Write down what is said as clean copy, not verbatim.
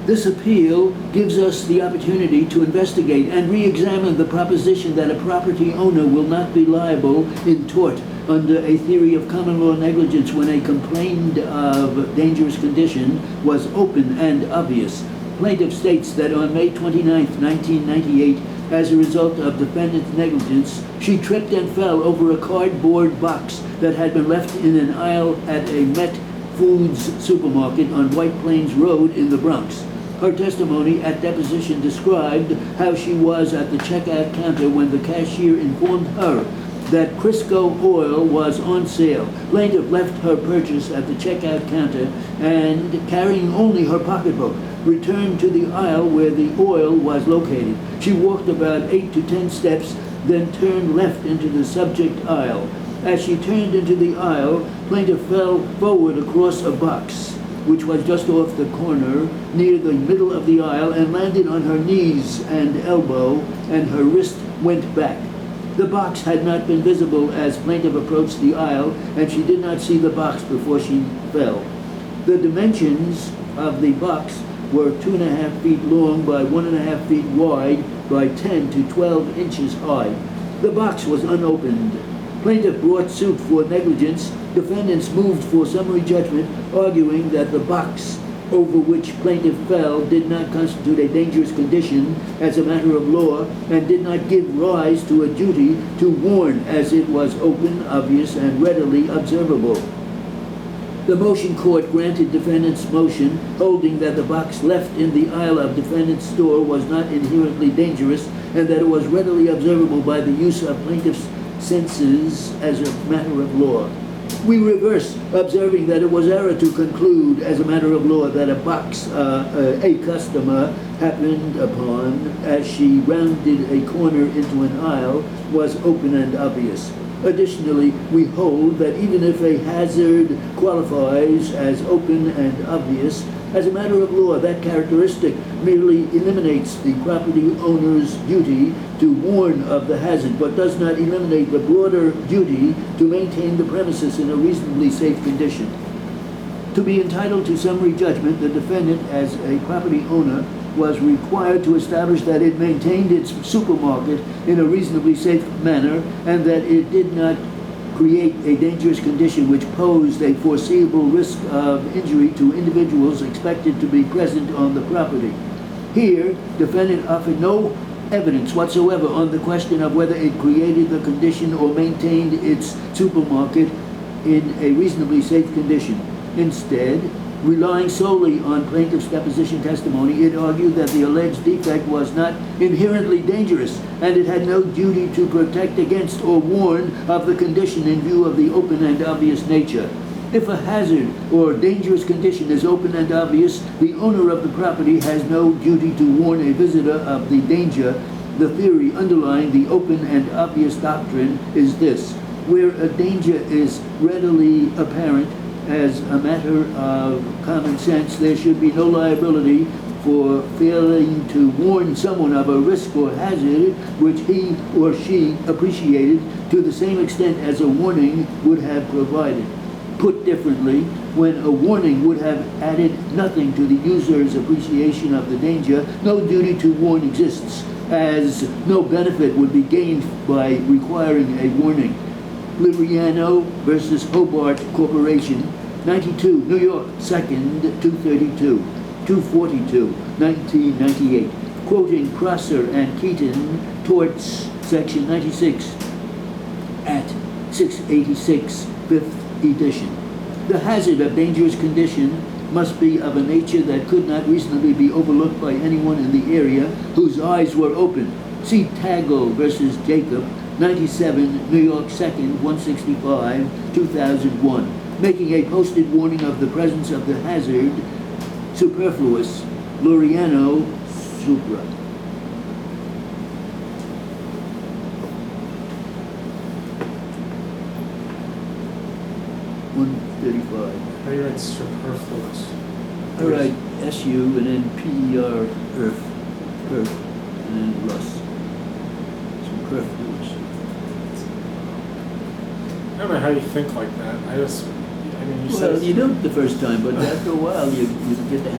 This appeal gives us the opportunity to investigate and re-examine the proposition that a property owner will not be liable in tort under a theory of common law negligence when a complaint of dangerous condition was open and obvious. Plaintiff states that on May 29, 1998, as a result of defendant's negligence, she tripped and fell over a cardboard box that had been left in an aisle at a Met Foods supermarket on White Plains Road in the Bronx. Her testimony at deposition described how she was at the checkout counter when the cashier informed her that Crisco oil was on sale. Plaintiff left her purchase at the checkout counter and, carrying only her pocketbook, returned to the aisle where the oil was located. She walked about 8 to 10 steps, then turned left into the subject aisle. As she turned into the aisle, plaintiff fell forward across a box, which was just off the corner near the middle of the aisle, and landed on her knees and elbow, and her wrist went back. The box had not been visible as plaintiff approached the aisle, and she did not see the box before she fell. The dimensions of the box were 2.5 feet long by 1.5 feet wide by 10 to 12 inches high. The box was unopened. Plaintiff brought suit for negligence. Defendants moved for summary judgment, arguing that the box over which plaintiff fell did not constitute a dangerous condition as a matter of law and did not give rise to a duty to warn, as it was open, obvious, and readily observable. The motion court granted defendant's motion, holding that the box left in the aisle of defendant's store was not inherently dangerous and that it was readily observable by the use of plaintiff's senses as a matter of law. We reverse, observing that it was error to conclude as a matter of law that a box a customer happened upon as she rounded a corner into an aisle was open and obvious. Additionally, we hold that even if a hazard qualifies as open and obvious, as a matter of law, that characteristic merely eliminates the property owner's duty to warn of the hazard, but does not eliminate the broader duty to maintain the premises in a reasonably safe condition. To be entitled to summary judgment, the defendant, as a property owner, was required to establish that it maintained its supermarket in a reasonably safe manner and that it did not create a dangerous condition which posed a foreseeable risk of injury to individuals expected to be present on the property. Here, defendant offered no evidence whatsoever on the question of whether it created the condition or maintained its supermarket in a reasonably safe condition. Instead, relying solely on plaintiff's deposition testimony, it argued that the alleged defect was not inherently dangerous and it had no duty to protect against or warn of the condition in view of the open and obvious nature. If a hazard or dangerous condition is open and obvious, the owner of the property has no duty to warn a visitor of the danger. The theory underlying the open and obvious doctrine is this: where a danger is readily apparent, as a matter of common sense, there should be no liability for failing to warn someone of a risk or hazard which he or she appreciated to the same extent as a warning would have provided. Put differently, when a warning would have added nothing to the user's appreciation of the danger, no duty to warn exists, as no benefit would be gained by requiring a warning. Liriano versus Hobart Corporation, 92, New York, 2nd, 232, 242, 1998. Quoting Prosser and Keaton, Torts, Section 96, at 686, 5th edition. The hazard of dangerous condition must be of a nature that could not reasonably be overlooked by anyone in the area whose eyes were open. See Tago versus Jacob, 97, New York 2nd, 165, 2001, making a posted warning of the presence of the hazard superfluous. Loriano Supra. 135. How do you write superfluous? All right, SU and then PER, earth, perf, and then rust. Superfluous. I don't know how you think like that. I mean, you Well, said you don't the first time, but after a while you get the